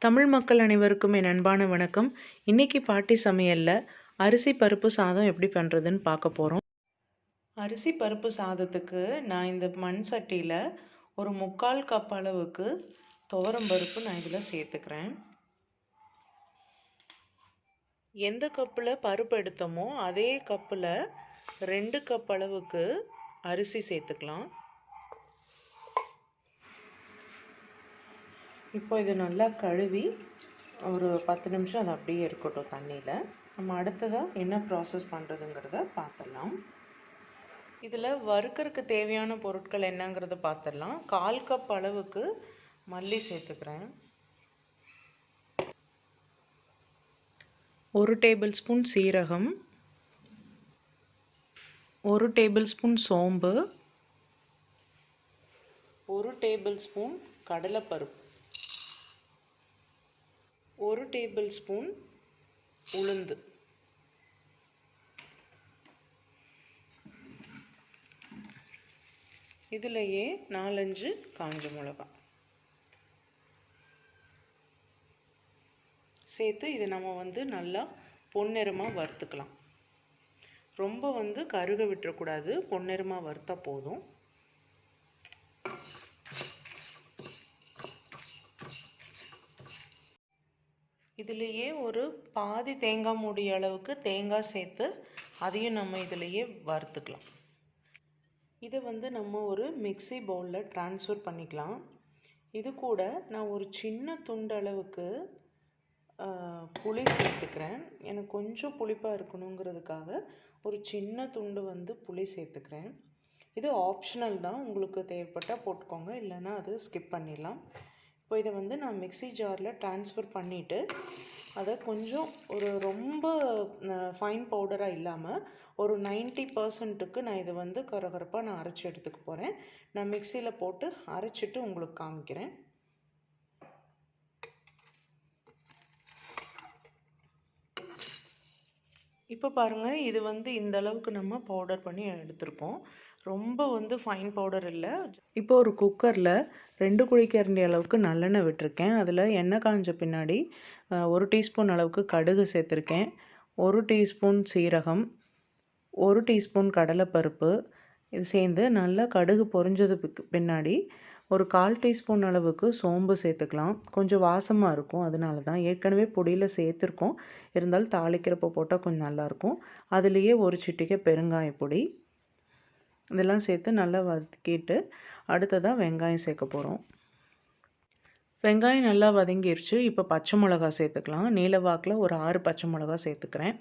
தமிழ் மக்கள் அனைவருக்கும் என் அன்பான வணக்கம். இன்றைக்கி பாட்டி சமையலில் அரிசி பருப்பு சாதம் எப்படி பண்ணுறதுன்னு பார்க்க போகிறோம். அரிசி பருப்பு சாதத்துக்கு நான் இந்த மண் சட்டியில் ஒரு 3/4 கப் அளவுக்கு துவரம் பருப்பு நான் இதில் சேர்த்துக்கிறேன். எந்த கப்பில் பருப்பு எடுத்தோமோ அதே கப்பில் 2 கப் அளவுக்கு அரிசி சேர்த்துக்கலாம். இப்போ இது நல்லா கழுவி ஒரு 10 நிமிஷம் அது அப்படியே இருக்கட்டும் தண்ணியில். நம்ம அடுத்ததாக என்ன ப்ராசஸ் பண்ணுறதுங்கிறத பார்த்துடலாம். இதில் வறுக்கறதுக்கு தேவையான பொருட்கள் என்னங்கிறத பார்த்துடலாம். 1/4 கப் அளவுக்கு மல்லி சேர்த்துக்கிறேன். 1 டேபிள் ஸ்பூன் சீரகம், 1 டேபிள் ஸ்பூன் சோம்பு, 1 டேபிள் ஸ்பூன் கடலைப்பருப்பு, 1 டேபிள் ஸ்பூன் உளுந்து, இதிலேயே 4-5 காஞ்ச மிளகாய் சேர்த்து இது நம்ம நல்லா பொன்னிறமாக வறுத்துக்கலாம். ரொம்ப கருக விட்டுறக்கூடாது, பொன்னிறமாக வறுத்தா போதும். இதிலேயே ஒரு பாதி தேங்காய் மூடி அளவுக்கு தேங்காய் சேர்த்து அதையும் நம்ம இதிலேயே வறுத்துக்கலாம். இதை நம்ம ஒரு மிக்ஸி பவுலில் ட்ரான்ஸ்ஃபர் பண்ணிக்கலாம். இது கூட நான் ஒரு சின்ன துண்டு அளவுக்கு புளி சேர்த்துக்கிறேன். எனக்கு கொஞ்சம் புளிப்பாக இருக்கணுங்கிறதுக்காக ஒரு சின்ன துண்டு புளி சேர்த்துக்கிறேன். இது ஆப்ஷனல் தான், உங்களுக்கு தேவைப்பட்டால் போட்டுக்கோங்க, இல்லைன்னா அது ஸ்கிப் பண்ணிடலாம். இப்போ இதை நான் மிக்ஸி ஜாரில் ட்ரான்ஸ்ஃபர் பண்ணிவிட்டு அதை கொஞ்சம் ஒரு ரொம்ப ஃபைன் பவுடராக இல்லாமல் ஒரு 90% நான் இதை கரகரப்பாக நான் அரைச்சி எடுத்துக்க போகிறேன். நான் மிக்சியில் போட்டு அரைச்சிட்டு உங்களுக்கு காமிக்கிறேன். இப்போ பாருங்கள், இது இந்த அளவுக்கு நம்ம பவுடர் பண்ணி எடுத்துருக்கோம். ரொம்ப ஃபைன் பவுடர் இல்லை. இப்போ ஒரு குக்கரில் 2 குழிக்கரண்டி அளவுக்கு நல்லெண்ணெய் விட்டுருக்கேன். அதில் எண்ணெய் காஞ்ச பின்னாடி 1 டீஸ்பூன் அளவுக்கு கடுகு சேர்த்துருக்கேன், 1 டீஸ்பூன் சீரகம், 1 டீஸ்பூன் கடலைப்பருப்பு. இது சேர்ந்து நல்லா கடுகு பொரிஞ்சதுக்கு பின்னாடி ஒரு 1/4 டீஸ்பூன் அளவுக்கு சோம்பு சேர்த்துக்கலாம். கொஞ்சம் வாசமாக இருக்கும், அதனால தான். ஏற்கனவே பொடியில் சேர்த்துருக்கோம், இருந்தாலும் தாளிக்கிறப்போ போட்டால் கொஞ்சம் நல்லாயிருக்கும். அதுலேயே ஒரு சிட்டிகை பெருங்காய பொடி, இதெல்லாம் சேர்த்து நல்லா வதக்கிட்டு அடுத்ததாக வெங்காயம் சேர்க்க போகிறோம். வெங்காயம் நல்லா வதங்கிருச்சு. இப்போ பச்சை மிளகா சேர்த்துக்கலாம். நீல வாக்கில் ஒரு 6 பச்சை மிளகா சேர்த்துக்கிறேன்.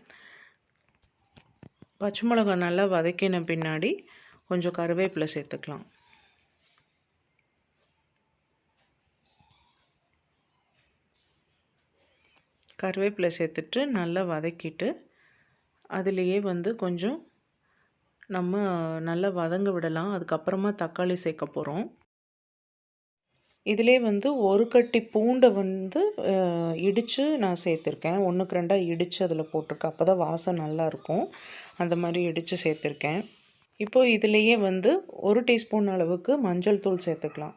பச்சை மிளகா நல்லா வதக்கின பின்னாடி கொஞ்சம் கருவேப்பிலை சேர்த்துக்கலாம். கருவேப்பிலை சேர்த்துட்டு நல்லா வதக்கிட்டு அதுலேயே கொஞ்சம் நம்ம நல்லா வதங்க விடலாம். அதுக்கப்புறமா தக்காளி சேர்க்க போகிறோம். இதிலே 1 கட்டி பூண்டை இடித்து நான் சேர்த்துருக்கேன். 1க்கு 2 இடித்து அதில் போட்டிருக்கேன். அப்போ தான் வாசம் நல்லாயிருக்கும். அந்த மாதிரி இடித்து சேர்த்துருக்கேன். இப்போது இதிலேயே 1 டீஸ்பூன் அளவுக்கு மஞ்சள் தூள் சேர்த்துக்கலாம்.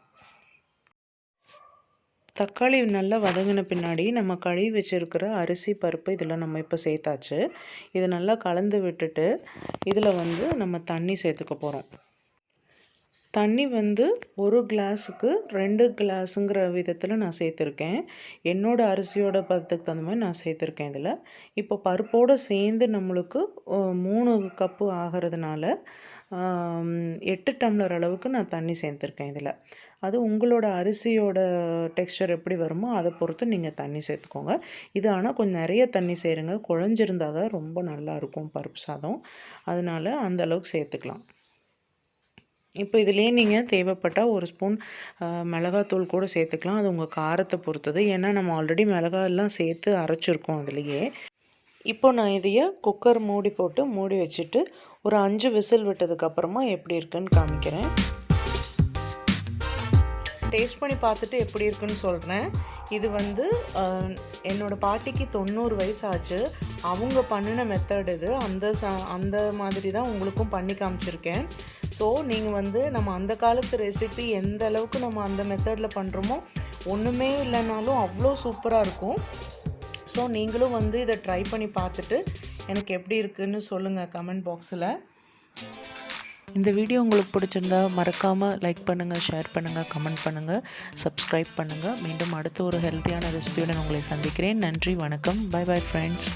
தக்காளி நல்லா வதங்கின பின்னாடி நம்ம கழுவி வச்சுருக்கிற அரிசி பருப்பு இதில் நம்ம இப்போ சேர்த்தாச்சு. இதை நல்லா கலந்து விட்டுட்டு இதில் நம்ம தண்ணி சேர்த்துக்க போகிறோம். தண்ணி 1 கிளாஸுக்கு 2 கிளாஸுங்கிற விதத்தில் நான் சேர்த்துருக்கேன். என்னோடய அரிசியோட பதத்துக்கு தகுந்த மாதிரி நான் சேர்த்துருக்கேன் இதில். இப்போ பருப்போடு சேர்ந்து நம்மளுக்கு 3 கப்பு ஆகிறதுனால 8 டம்ளர் அளவுக்கு நான் தண்ணி சேர்த்துருக்கேன் இதில். அது உங்களோட அரிசியோட டெக்ஸ்சர் எப்படி வருமோ அதை பொறுத்து நீங்கள் தண்ணி சேர்த்துக்கோங்க. இது ஆனால் கொஞ்சம் நிறைய தண்ணி சேருங்க, குழஞ்சிருந்தால் தான் ரொம்ப நல்லாயிருக்கும் பருப்பு சாதம். அதனால் அந்த அளவுக்கு சேர்த்துக்கலாம். இப்போ இதிலே நீங்கள் தேவைப்பட்டால் 1 ஸ்பூன் மிளகாத்தூள் கூட சேர்த்துக்கலாம். அது உங்கள் காரத்தை பொறுத்தது. ஏன்னா நம்ம ஆல்ரெடி மிளகாயெல்லாம் சேர்த்து அரைச்சிருக்கோம் அதுலேயே. இப்போ நான் இதையே குக்கர் மூடி போட்டு மூடி வச்சுட்டு ஒரு 5 விசில் விட்டதுக்கப்புறமா எப்படி இருக்குன்னு காமிக்கிறேன். டேஸ்ட் பண்ணி பார்த்துட்டு எப்படி இருக்குன்னு சொல்கிறேன். இது என்னோடய பாட்டிக்கு 90 வயசு ஆச்சு. அவங்க பண்ணின மெத்தட் இது. அந்த மாதிரி தான் உங்களுக்கும் பண்ணி காமிச்சிருக்கேன். ஸோ நீங்கள் நம்ம அந்த காலத்து ரெசிபி எந்த அளவுக்கு நம்ம அந்த மெத்தடில் பண்ணுறோமோ ஒன்றுமே இல்லைனாலும் அவ்வளோ சூப்பராக இருக்கும். ஸோ நீங்களும் வந்து இதை ட்ரை பண்ணி பார்த்துட்டு எனக்கு எப்படி இருக்குதுன்னு சொல்லுங்கள் கமெண்ட் பாக்ஸில். இந்த வீடியோ உங்களுக்கு பிடிச்சிருந்தா மறக்காமல் லைக் பண்ணுங்கள், ஷேர் பண்ணுங்கள், கமெண்ட் பண்ணுங்கள், சப்ஸ்கிரைப் பண்ணுங்கள். மீண்டும் அடுத்த ஒரு ஹெல்த்தியான ரெசிபியுடன் உங்களை சந்திக்கிறேன். நன்றி, வணக்கம், பை பை ஃப்ரெண்ட்ஸ்.